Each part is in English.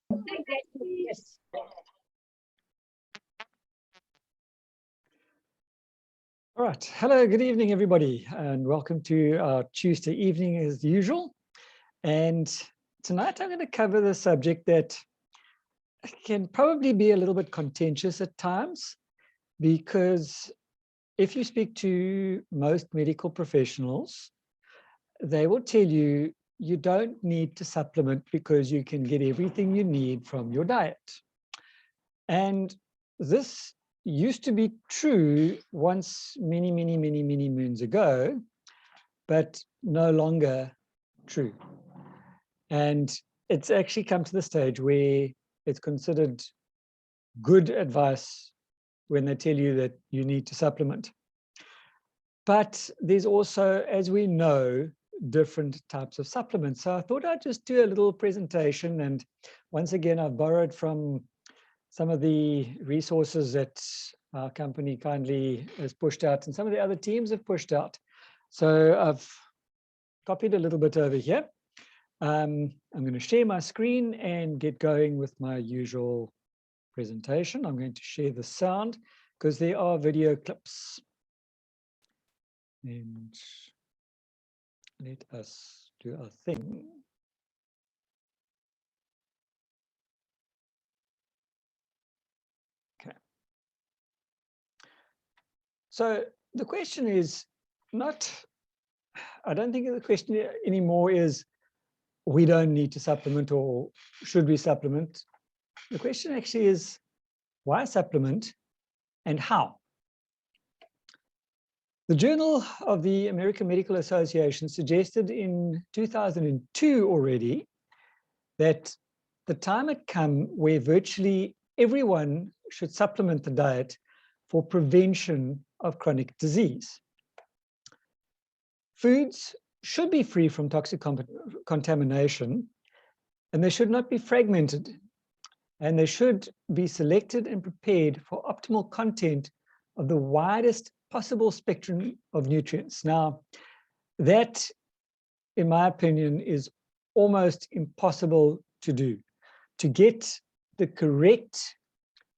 Yes. All right. Hello, good evening, everybody, and welcome to our Tuesday evening as usual. And tonight I'm going to cover the subject that can probably be a little bit contentious at times, because if you speak to most medical professionals, they will tell you you don't need to supplement because you can get everything you need from your diet. And this used to be true once many moons ago, but no longer true. And it's actually come to the stage where it's considered good advice when they tell you that you need to supplement. But there's also, as we know, different types of supplements. So I thought I'd just do a little presentation. And once again, I've borrowed from some of the resources that our company kindly has pushed out and some of the other teams have pushed out. So I've copied a little bit over here. I'm going to share my screen and get going with my usual presentation. I'm going to share the sound because there are video clips. And let us do our thing. Okay. So the question is not, I don't think the question anymore is we don't need to supplement or should we supplement? The question actually is why supplement and how? The Journal of the American Medical Association suggested in 2002 already that the time had come where virtually everyone should supplement the diet for prevention of chronic disease. Foods should be free from toxic contamination, and they should not be fragmented, and they should be selected and prepared for optimal content of the widest possible spectrum of nutrients. Now, that, in my opinion, is almost impossible to do. To get the correct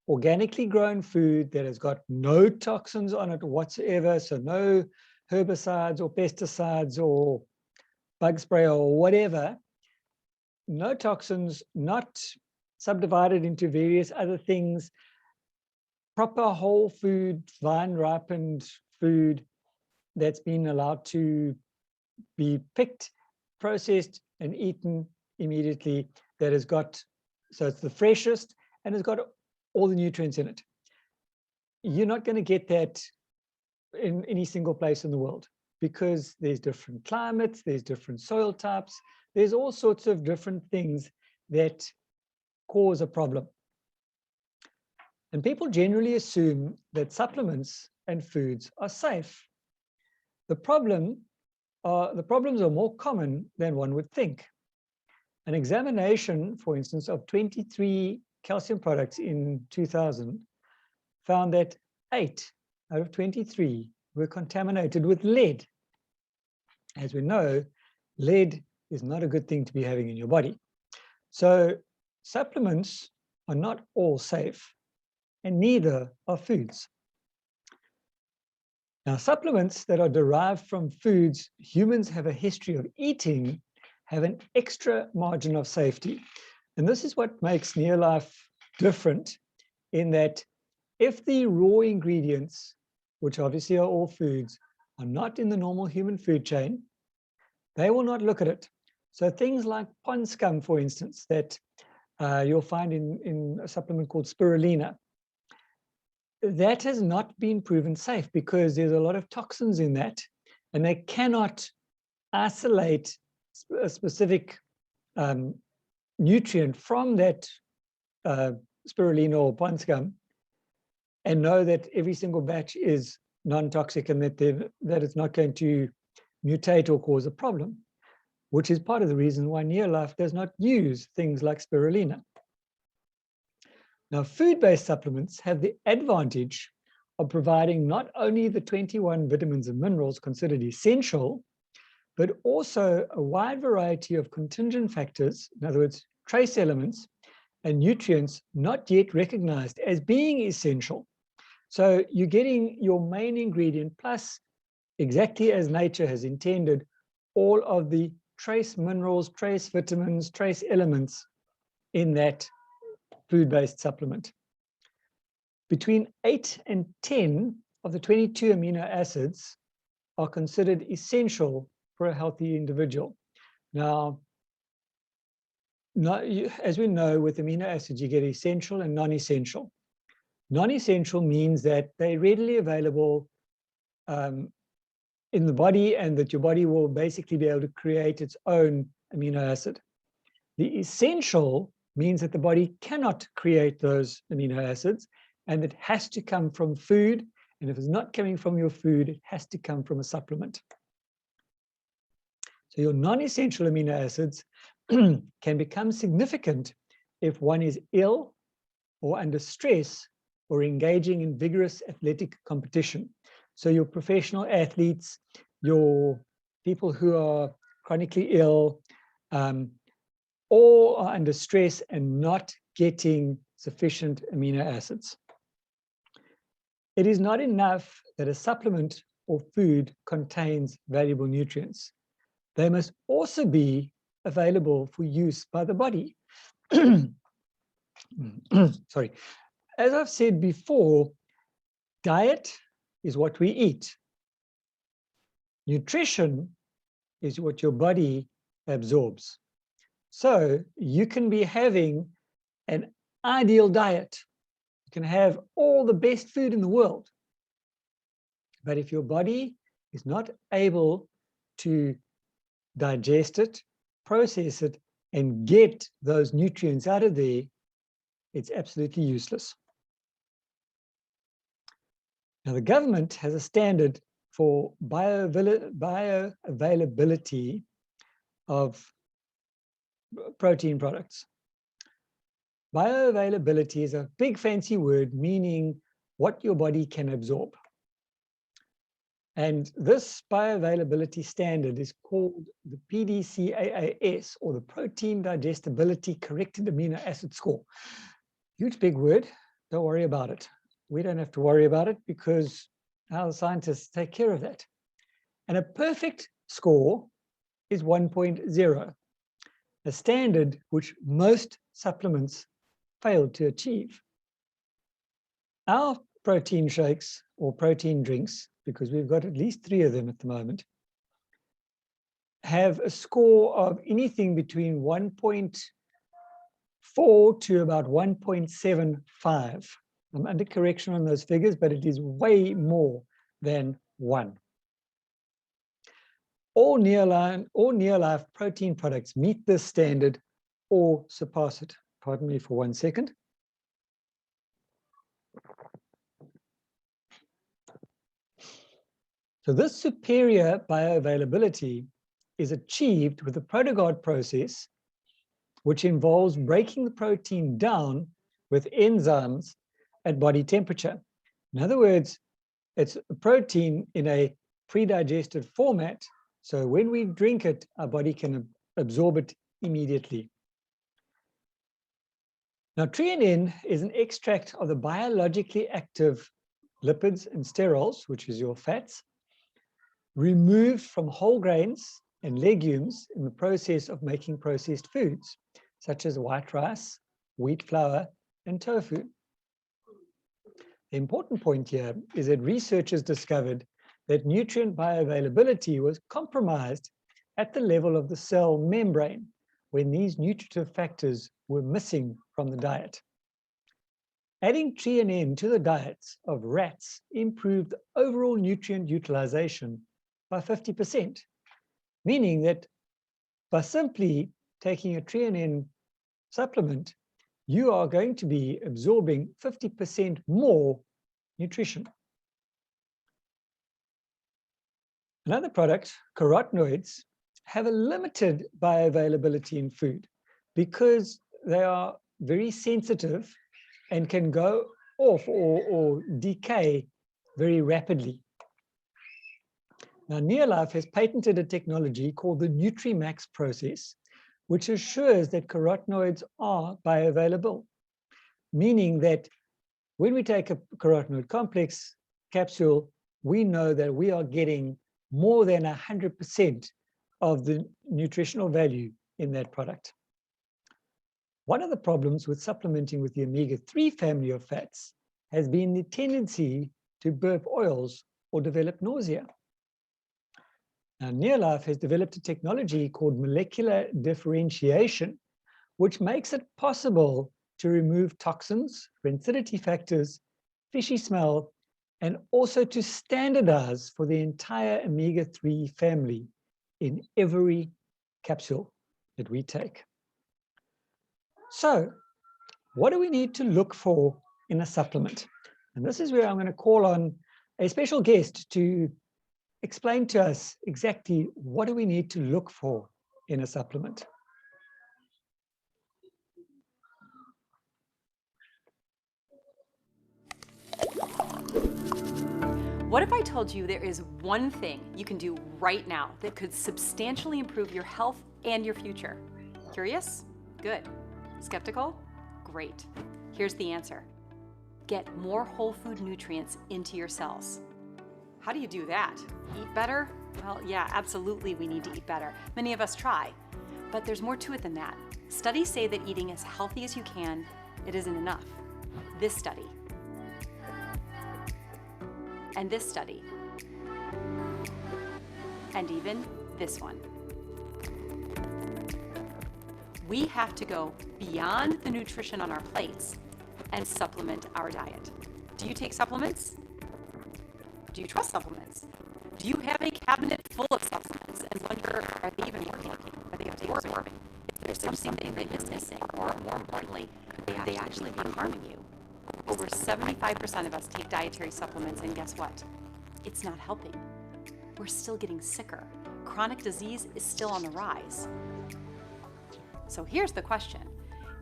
organically grown food that has got no toxins on it whatsoever, so no herbicides or pesticides or bug spray or whatever, no toxins, not subdivided into various other things, proper whole food, vine ripened food that's been allowed to be picked, processed and eaten immediately, that has got, so it's the freshest and has got all the nutrients in it. You're not going to get that in any single place in the world because there's different climates, there's different soil types, there's all sorts of different things that cause a problem. And people generally assume that supplements and foods are safe. The problems are more common than one would think. An examination, for instance, of 23 calcium products in 2000 found that 8 out of 23 were contaminated with lead. As we know, lead is not a good thing to be having in your body. So supplements are not all safe, and neither are foods. Now, supplements that are derived from foods humans have a history of eating have an extra margin of safety. And this is what makes Neolife different, in that if the raw ingredients, which obviously are all foods, are not in the normal human food chain, they will not look at it. So things like pond scum, for instance, that you'll find in a supplement called spirulina, that has not been proven safe because there's a lot of toxins in that, and they cannot isolate a specific nutrient from that spirulina or pond scum and know that every single batch is non-toxic and that it's not going to mutate or cause a problem, which is part of the reason why Neolife does not use things like spirulina. Now, food-based supplements have the advantage of providing not only the 21 vitamins and minerals considered essential, but also a wide variety of contingent factors, in other words, trace elements and nutrients not yet recognized as being essential. So you're getting your main ingredient plus, exactly as nature has intended, all of the trace minerals, trace vitamins, trace elements in that food-based supplement. Between 8 and 10 of the 22 amino acids are considered essential for a healthy individual. Now, as we know, with amino acids, you get essential and non-essential. Non-essential means that they're readily available in the body and that your body will basically be able to create its own amino acid. The essential means that the body cannot create those amino acids and it has to come from food. And if it's not coming from your food, it has to come from a supplement. So your non-essential amino acids can become significant if one is ill or under stress or engaging in vigorous athletic competition. So your professional athletes, your people who are chronically ill, all are under stress and not getting sufficient amino acids. It is not enough that a supplement or food contains valuable nutrients. They must also be available for use by the body. Sorry. As I've said before, diet is what we eat. Nutrition is what your body absorbs. So you can be having an ideal diet. You can have all the best food in the world. But if your body is not able to digest it, process it, and get those nutrients out of there, it's absolutely useless. Now, the government has a standard for bioavailability of protein products. Bioavailability is a big fancy word meaning what your body can absorb. And this bioavailability standard is called the PDCAAS, or the Protein Digestibility Corrected Amino Acid Score. Huge big word, don't worry about it. We don't have to worry about it because our scientists take care of that. And a perfect score is 1.0, a standard which most supplements fail to achieve. Our protein shakes or protein drinks, because we've got at least 3 of them at the moment, have a score of anything between 1.4 to about 1.75. I'm under correction on those figures, but it is way more than 1. All Neolife protein products meet this standard or surpass it. Pardon me for 1 second. So this superior bioavailability is achieved with the Protogard process, which involves breaking the protein down with enzymes at body temperature. In other words, it's a protein in a pre-digested format, so when we drink it, our body can absorb it immediately. Now, treonine is an extract of the biologically active lipids and sterols, which is your fats, removed from whole grains and legumes in the process of making processed foods, such as white rice, wheat flour, and tofu. The important point here is that researchers discovered that nutrient bioavailability was compromised at the level of the cell membrane when these nutritive factors were missing from the diet. Adding treonine to the diets of rats improved overall nutrient utilization by 50%, meaning that by simply taking a treonine supplement, you are going to be absorbing 50% more nutrition. Another product, carotenoids, have a limited bioavailability in food because they are very sensitive and can go off or decay very rapidly. Now, Neolife has patented a technology called the NutriMax process, which assures that carotenoids are bioavailable, meaning that when we take a carotenoid complex capsule, we know that we are getting more than 100% of the nutritional value in that product. One of the problems with supplementing with the omega-3 family of fats has been the tendency to burp oils or develop nausea. Now, Neolife has developed a technology called molecular differentiation, which makes it possible to remove toxins, rancidity factors, fishy smell, and also to standardize for the entire omega-3 family in every capsule that we take. So, what do we need to look for in a supplement? And this is where I'm going to call on a special guest to explain to us exactly what do we need to look for in a supplement. What if I told you there is one thing you can do right now that could substantially improve your health and your future? Curious? Good. Skeptical? Great. Here's the answer. Get more whole food nutrients into your cells. How do you do that? Eat better? Well, yeah, absolutely we need to eat better. Many of us try. But there's more to it than that. Studies say that eating as healthy as you can, it isn't enough. This study. And this study. And even this one. We have to go beyond the nutrition on our plates and supplement our diet. Do you take supplements? Do you trust supplements? Do you have a cabinet full of supplements and wonder, are they even working? Are they absorbing? If there's something that is missing, or more importantly, could they actually be harming you? Over 75% of us take dietary supplements, and guess what? It's not helping. We're still getting sicker. Chronic disease is still on the rise. So here's the question.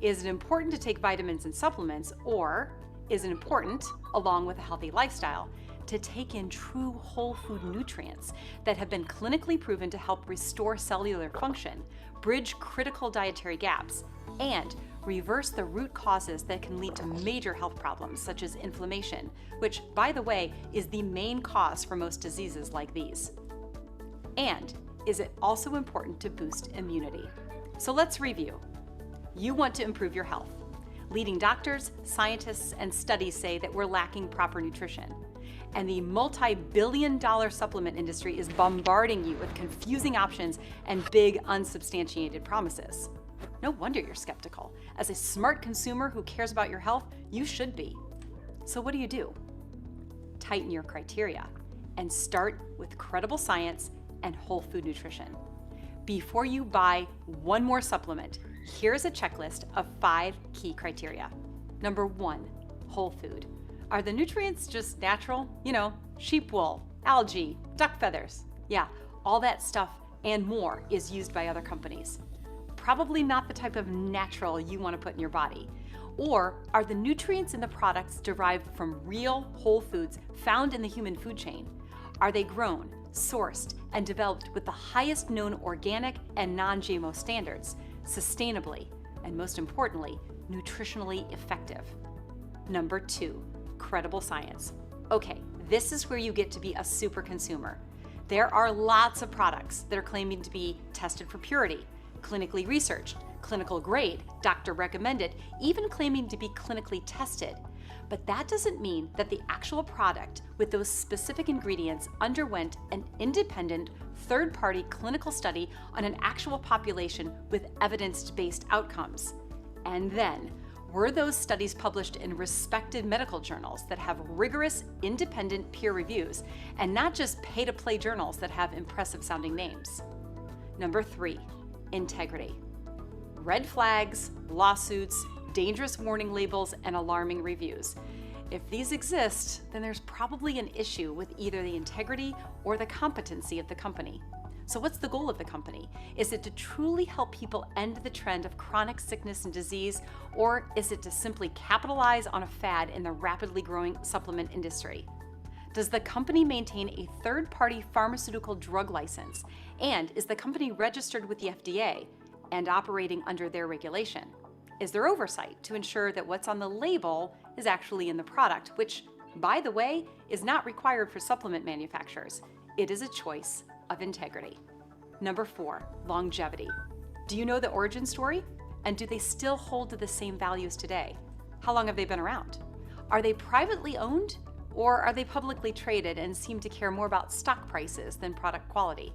Is it important to take vitamins and supplements, or is it important, along with a healthy lifestyle, to take in true whole food nutrients that have been clinically proven to help restore cellular function, bridge critical dietary gaps, and reverse the root causes that can lead to major health problems such as inflammation, which, by the way, is the main cause for most diseases like these? And is it also important to boost immunity? So let's review. You want to improve your health. Leading doctors, scientists, and studies say that we're lacking proper nutrition. And the multi-billion-dollar supplement industry is bombarding you with confusing options and big, unsubstantiated promises. No wonder you're skeptical. As a smart consumer who cares about your health, you should be. So what do? Tighten your criteria and start with credible science and whole food nutrition. Before you buy one more supplement, here's a checklist of 5 key criteria. Number 1, whole food. Are the nutrients just natural? You know, sheep wool, algae, duck feathers. Yeah, all that stuff and more is used by other companies. Probably not the type of natural you want to put in your body. Or are the nutrients in the products derived from real whole foods found in the human food chain? Are they grown, sourced, and developed with the highest known organic and non-GMO standards, sustainably, and most importantly, nutritionally effective? Number 2, credible science. Okay, this is where you get to be a super consumer. There are lots of products that are claiming to be tested for purity, clinically researched, clinical grade, doctor recommended, even claiming to be clinically tested. But that doesn't mean that the actual product with those specific ingredients underwent an independent, third-party clinical study on an actual population with evidence-based outcomes. And then, were those studies published in respected medical journals that have rigorous, independent peer reviews, and not just pay-to-play journals that have impressive-sounding names? Number 3, integrity. Red flags, lawsuits, dangerous warning labels, and alarming reviews. If these exist, then there's probably an issue with either the integrity or the competency of the company. So what's the goal of the company? Is it to truly help people end the trend of chronic sickness and disease, or is it to simply capitalize on a fad in the rapidly growing supplement industry? Does the company maintain a third-party pharmaceutical drug license? And is the company registered with the FDA? and operating under their regulation? Is there oversight to ensure that what's on the label is actually in the product, which, by the way, is not required for supplement manufacturers? It is a choice of integrity. Number 4, longevity. Do you know the origin story? And do they still hold to the same values today? How long have they been around? Are they privately owned, or are they publicly traded and seem to care more about stock prices than product quality?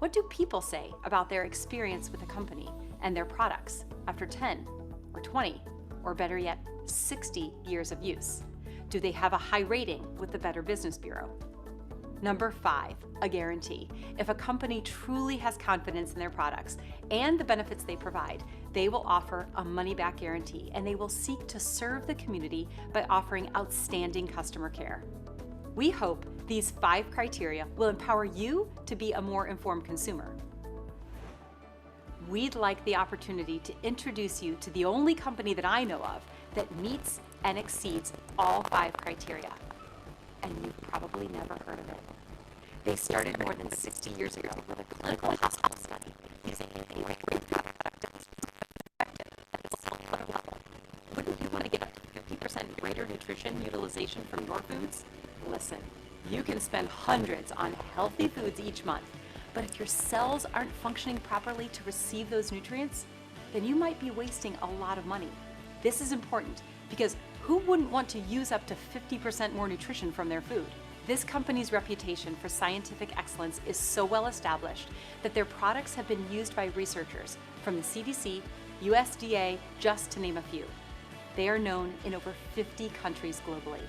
What do people say about their experience with a company and their products after 10 or 20, or better yet, 60 years of use? Do they have a high rating with the Better Business Bureau? Number 5, a guarantee. If a company truly has confidence in their products and the benefits they provide, they will offer a money-back guarantee, and they will seek to serve the community by offering outstanding customer care. We hope these 5 criteria will empower you to be a more informed consumer. We'd like the opportunity to introduce you to the only company that I know of that meets and exceeds all 5 criteria. And you've probably never heard of it. They started more than 60 years ago with a clinical hospital study using a liquid product that is effective at the cellular level. Wouldn't you want to get up to 50% greater nutrition utilization from your foods? Listen, you can spend hundreds on healthy foods each month, but if your cells aren't functioning properly to receive those nutrients, then you might be wasting a lot of money. This is important because who wouldn't want to use up to 50% more nutrition from their food? This company's reputation for scientific excellence is so well established that their products have been used by researchers from the CDC, USDA, just to name a few. They are known in over 50 countries globally.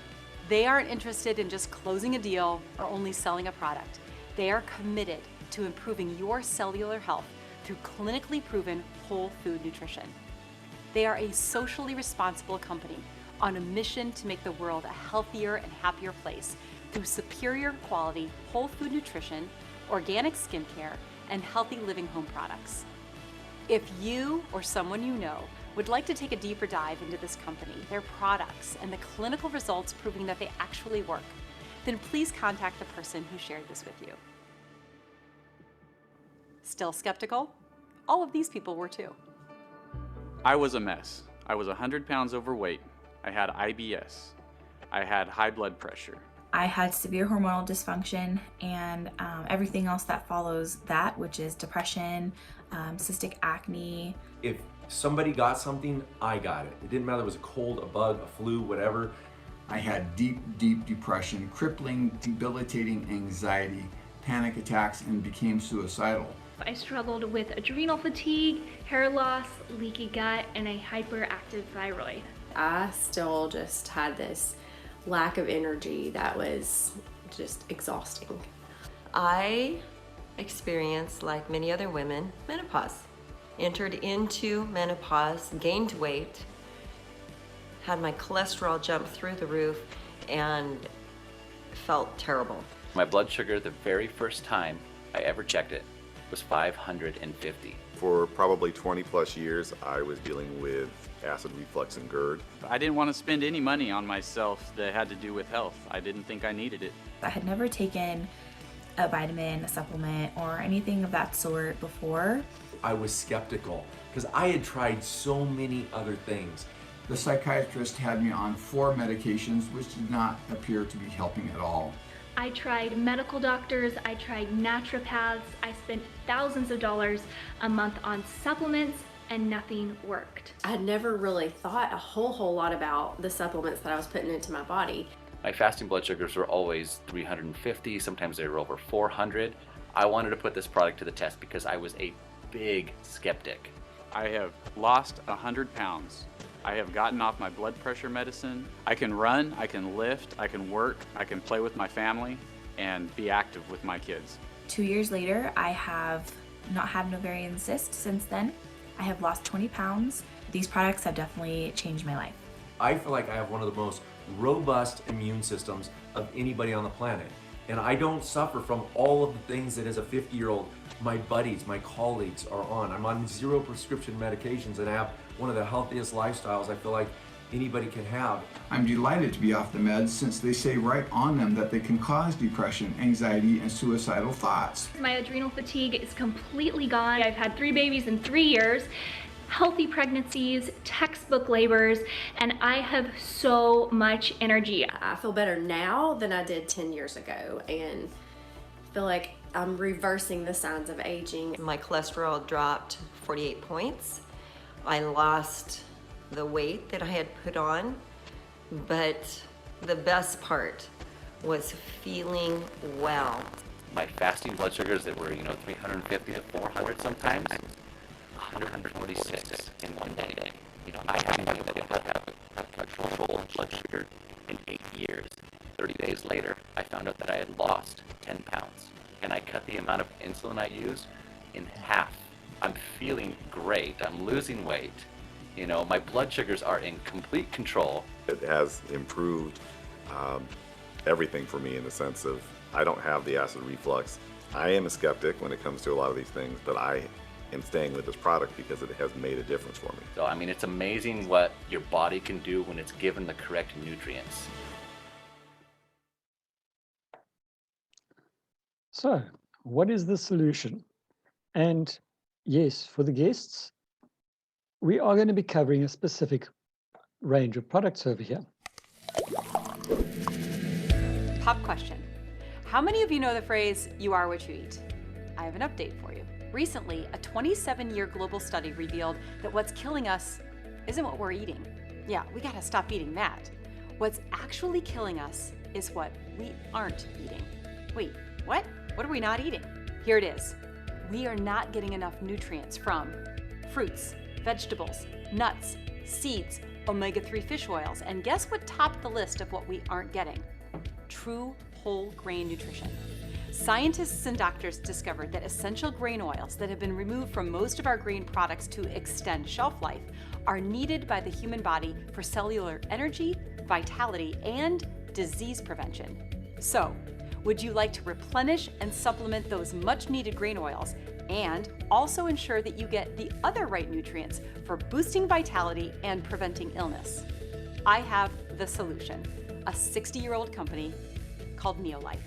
They aren't interested in just closing a deal or only selling a product. They are committed to improving your cellular health through clinically proven whole food nutrition. They are a socially responsible company on a mission to make the world a healthier and happier place through superior quality whole food nutrition, organic skincare, and healthy living home products. If you or someone you know would like to take a deeper dive into this company, their products, and the clinical results proving that they actually work, then please contact the person who shared this with you. Still skeptical? All of these people were too. I was a mess. I was 100 pounds overweight. I had IBS. I had high blood pressure. I had severe hormonal dysfunction and everything else that follows that, which is depression, cystic acne. If somebody got something, I got it. It didn't matter if it was a cold, a bug, a flu, whatever. I had deep, deep depression, crippling, debilitating anxiety, panic attacks, and became suicidal. I struggled with adrenal fatigue, hair loss, leaky gut, and a hyperactive thyroid. I still just had this lack of energy that was just exhausting. I experienced, like many other women, menopause. Entered into menopause, gained weight, had my cholesterol jump through the roof, and felt terrible. My blood sugar, the very first time I ever checked it, was 550. For probably 20 plus years, I was dealing with acid reflux and GERD. I didn't want to spend any money on myself that had to do with health. I didn't think I needed it. I had never taken a vitamin, a supplement, or anything of that sort before. I was skeptical because I had tried so many other things. The psychiatrist had me on 4 medications, which did not appear to be helping at all. I tried medical doctors, I tried naturopaths, I spent thousands of dollars a month on supplements, and nothing worked. I had never really thought a whole lot about the supplements that I was putting into my body. My fasting blood sugars were always 350, sometimes they were over 400. I wanted to put this product to the test because I was a big skeptic. I have lost 100 pounds. I have gotten off my blood pressure medicine. I can run, I can lift, I can work, I can play with my family, and be active with my kids. 2 years later, I have not had an ovarian cyst since then. I have lost 20 pounds. These products have definitely changed my life. I feel like I have one of the most robust immune systems of anybody on the planet. And I don't suffer from all of the things that as a 50-year-old, my buddies, my colleagues are on. I'm on 0 prescription medications and I have one of the healthiest lifestyles I feel like anybody can have. I'm delighted to be off the meds since they say right on them that they can cause depression, anxiety, and suicidal thoughts. My adrenal fatigue is completely gone. I've had 3 babies in 3 years, healthy pregnancies, textbook labors, and I have so much energy. I feel better now than I did 10 years ago, and feel like I'm reversing the signs of aging. My cholesterol dropped 48 points. I lost the weight that I had put on, but the best part was feeling well. My fasting blood sugars that were, 350 to 400 sometimes, 146 in one day. I haven't been able to have a controlled blood sugar in 8 years. 30 days later, I found out that I had lost 10 pounds, and I cut the amount of insulin I use in half. I'm feeling great. I'm losing weight. My blood sugars are in complete control. It has improved everything for me in the sense of I don't have the acid reflux. I am a skeptic when it comes to a lot of these things, but I am staying with this product because it has made a difference for me. So, it's amazing what your body can do when it's given the correct nutrients. So, what is the solution? And yes, for the guests, we are going to be covering a specific range of products over here. Pop question. How many of you know the phrase, "You are what you eat"? I have an update for you. Recently, a 27-year global study revealed that what's killing us isn't what we're eating. Yeah, we gotta stop eating that. What's actually killing us is what we aren't eating. Wait, what? What are we not eating? Here it is. We are not getting enough nutrients from fruits, vegetables, nuts, seeds, omega-3 fish oils, and guess what topped the list of what we aren't getting? True whole grain nutrition. Scientists and doctors discovered that essential grain oils that have been removed from most of our grain products to extend shelf life are needed by the human body for cellular energy, vitality, and disease prevention. So, would you like to replenish and supplement those much-needed grain oils and also ensure that you get the other right nutrients for boosting vitality and preventing illness? I have the solution, a 60-year-old company called Neolife.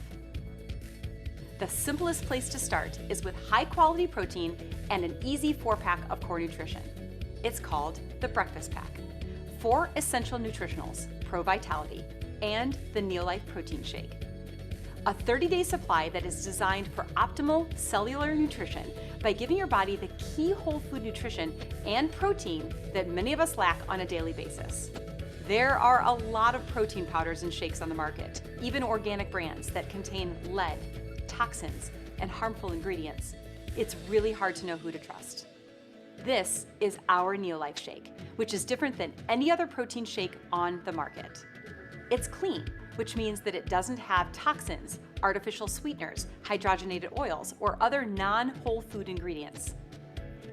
The simplest place to start is with high-quality protein and an easy 4-pack of core nutrition. It's called the Breakfast Pack. 4 essential nutritionals, Pro Vitality, and the Neolife Protein Shake. A 30-day supply that is designed for optimal cellular nutrition by giving your body the key whole food nutrition and protein that many of us lack on a daily basis. There are a lot of protein powders and shakes on the market, even organic brands that contain lead, toxins, and harmful ingredients. It's really hard to know who to trust. This is our Neolife Shake, which is different than any other protein shake on the market. It's clean, which means that it doesn't have toxins, artificial sweeteners, hydrogenated oils, or other non-whole food ingredients.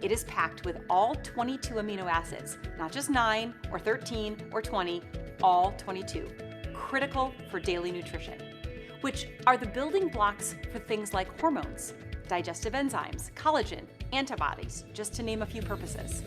It is packed with all 22 amino acids, not just 9 or 13 or 20, all 22, critical for daily nutrition, which are the building blocks for things like hormones, digestive enzymes, collagen, antibodies, just to name a few purposes.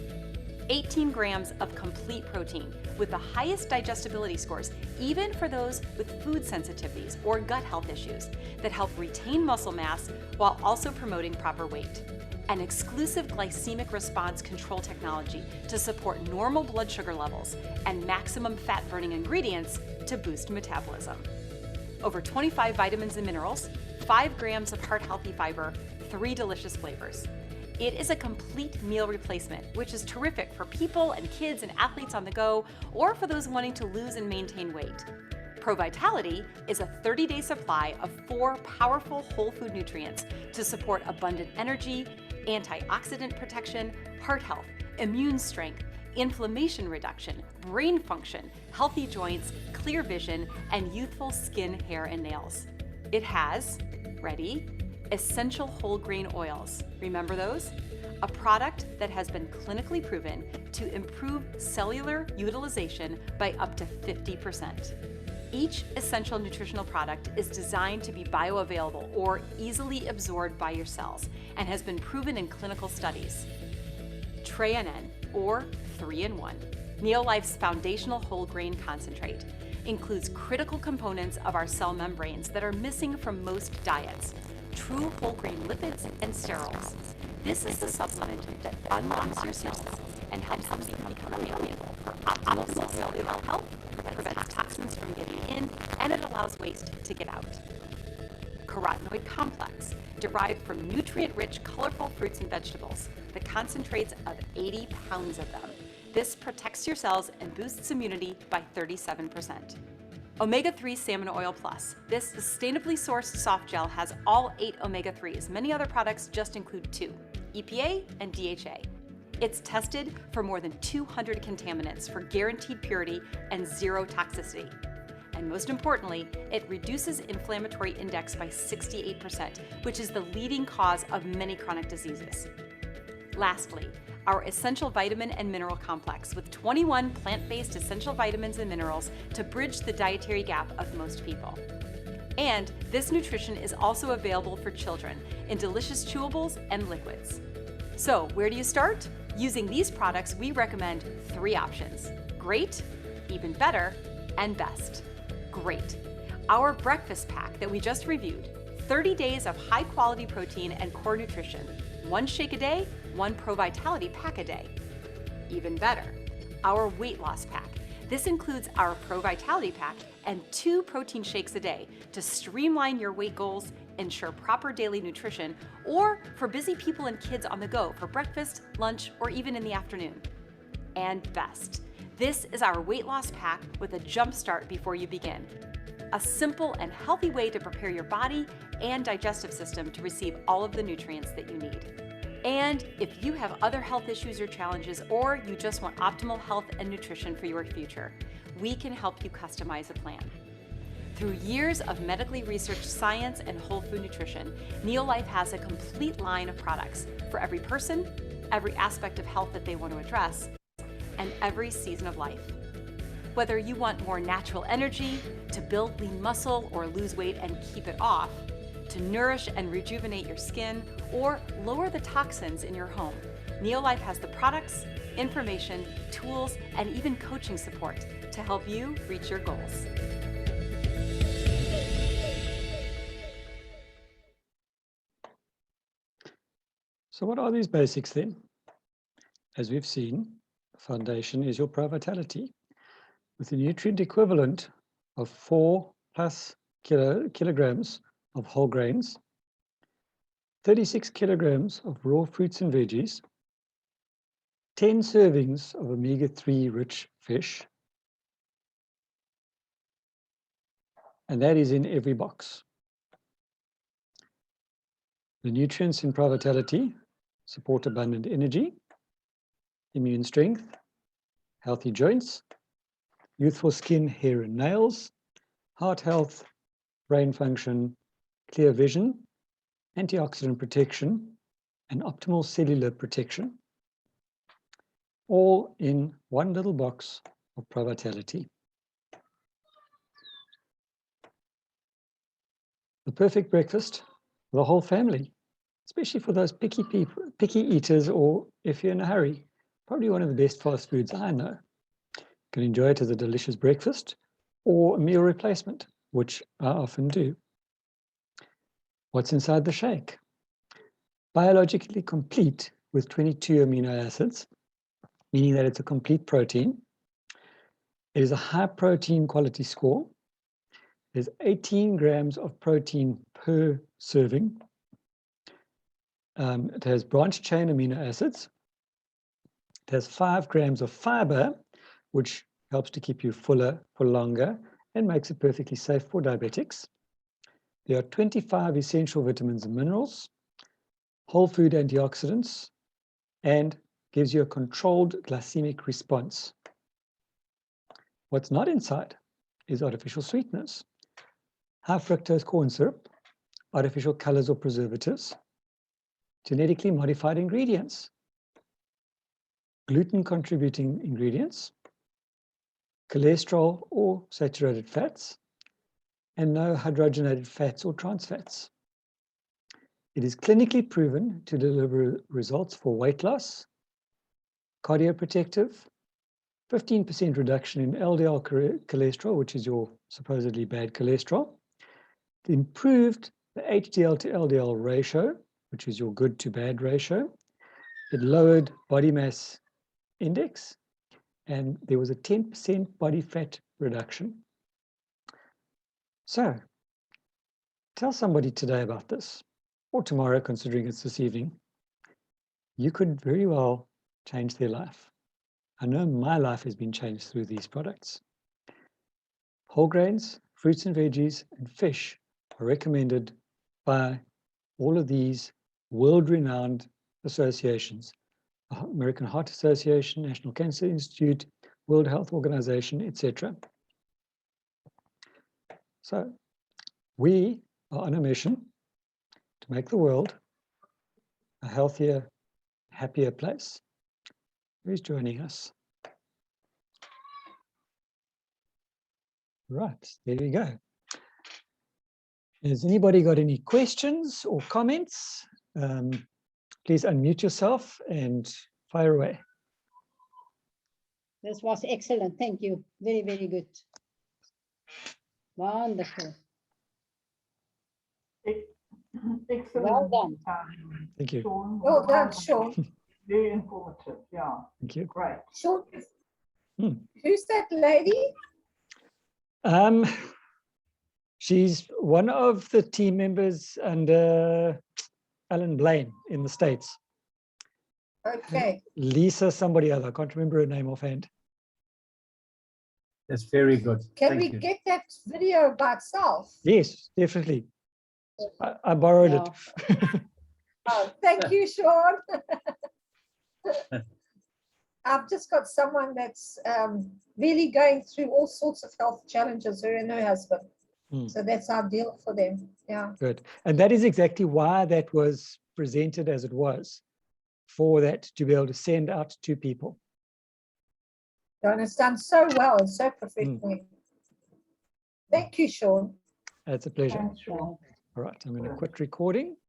18 grams of complete protein with the highest digestibility scores, even for those with food sensitivities or gut health issues that help retain muscle mass while also promoting proper weight. An exclusive glycemic response control technology to support normal blood sugar levels and maximum fat-burning ingredients to boost metabolism. Over 25 vitamins and minerals, 5 grams of heart-healthy fiber, 3 delicious flavors. It is a complete meal replacement, which is terrific for people and kids and athletes on the go, or for those wanting to lose and maintain weight. Pro Vitality is a 30-day supply of 4 powerful whole food nutrients to support abundant energy, antioxidant protection, heart health, immune strength, inflammation reduction, brain function, healthy joints, clear vision, and youthful skin, hair, and nails. It has, ready, essential whole grain oils. Remember those? A product that has been clinically proven to improve cellular utilization by up to 50%. Each essential nutritional product is designed to be bioavailable or easily absorbed by your cells and has been proven in clinical studies. Tre-NN, or 3-in-1. Neolife's foundational whole grain concentrate includes critical components of our cell membranes that are missing from most diets, true whole grain lipids and sterols. This is the supplement that unlocks your cells and helps them become valuable for optimal cellular health, prevents toxins from getting in, and it allows waste to get out. Carotenoid complex, derived from nutrient-rich, colorful fruits and vegetables, the concentrates of 80 pounds of them. This protects your cells and boosts immunity by 37%. Omega-3 Salmon Oil Plus. This sustainably sourced soft gel has all 8 omega-3s. Many other products just include 2, EPA and DHA. It's tested for more than 200 contaminants for guaranteed purity and 0 toxicity. And most importantly, it reduces inflammatory index by 68%, which is the leading cause of many chronic diseases. Lastly, our essential vitamin and mineral complex with 21 plant-based essential vitamins and minerals to bridge the dietary gap of most people. And this nutrition is also available for children in delicious chewables and liquids. So where do you start? Using these products, we recommend 3 options: great, even better, and best. Great. Our breakfast pack that we just reviewed, 30 days of high-quality protein and core nutrition, 1 shake a day, 1 Pro Vitality pack a day. Even better, our weight loss pack. This includes our Pro Vitality pack and 2 protein shakes a day to streamline your weight goals, ensure proper daily nutrition, or for busy people and kids on the go for breakfast, lunch, or even in the afternoon. And best, this is our weight loss pack with a jump start before you begin. A simple and healthy way to prepare your body and digestive system to receive all of the nutrients that you need. And if you have other health issues or challenges, or you just want optimal health and nutrition for your future, we can help you customize a plan. Through years of medically researched science and whole food nutrition, Neolife has a complete line of products for every person, every aspect of health that they want to address, and every season of life. Whether you want more natural energy, to build lean muscle or lose weight and keep it off, to nourish and rejuvenate your skin, or lower the toxins in your home, Neolife has the products, information, tools, and even coaching support to help you reach your goals. So what are these basics then? As we've seen, the foundation is your Pro Vitality with a nutrient equivalent of 4+ kilograms of whole grains, 36 kilograms of raw fruits and veggies, 10 servings of omega-3 rich fish, and that is in every box. The nutrients in Pro Vitality support abundant energy, immune strength, healthy joints, youthful skin, hair and nails, heart health, brain function, clear vision, antioxidant protection, and optimal cellular protection, all in one little box of Pro Vitality. The perfect breakfast for the whole family, especially for those picky eaters, or if you're in a hurry. Probably one of the best fast foods I know. You can enjoy it as a delicious breakfast or a meal replacement, which I often do. What's inside the shake? Biologically complete with 22 amino acids, meaning that it's a complete protein. It is a high protein quality score. There's 18 grams of protein per serving. It has branched chain amino acids. It has 5 grams of fiber, which helps to keep you fuller for longer and makes it perfectly safe for diabetics. There are 25 essential vitamins and minerals, whole food antioxidants, and gives you a controlled glycemic response. What's not inside is artificial sweeteners, high fructose corn syrup, artificial colors or preservatives, genetically modified ingredients, gluten contributing ingredients, cholesterol or saturated fats, and no hydrogenated fats or trans fats. It is clinically proven to deliver results for weight loss, cardioprotective, 15% reduction in LDL cholesterol, which is your supposedly bad cholesterol. It improved the HDL to LDL ratio, which is your good to bad ratio. It lowered body mass index, and there was a 10% body fat reduction. So, tell somebody today about this, or tomorrow, considering it's this evening. You could very well change their life. I know my life has been changed through these products. Whole grains, fruits and veggies, and fish are recommended by all of these world-renowned associations: American Heart Association, National Cancer Institute, World Health Organization, etc. So we are on a mission to make the world a healthier, happier place. Who's joining us? Right, there we go. Has anybody got any questions or comments? Please unmute yourself and fire away. This was excellent. Thank you. Very, very good. Wonderful. Excellent. Well done. Thank you. Sean. Well done, Sean. Very informative. Yeah. Thank you. Great. Sean, who's that lady? She's one of the team members under Alan Blaine in the States. Okay. Lisa somebody other, I can't remember her name offhand. That's very good. Can we get that video by itself? Yes, definitely. I borrowed it. Oh, thank you, Sean. I've just got someone that's really going through all sorts of health challenges, her and her husband. So that's ideal for them. Yeah. Good. And that is exactly why that was presented as it was, for that to be able to send out to people. You understand so well and so professionally. Thank you, Sean. It's a pleasure. Thanks, Sean. All right, I'm going to quit recording.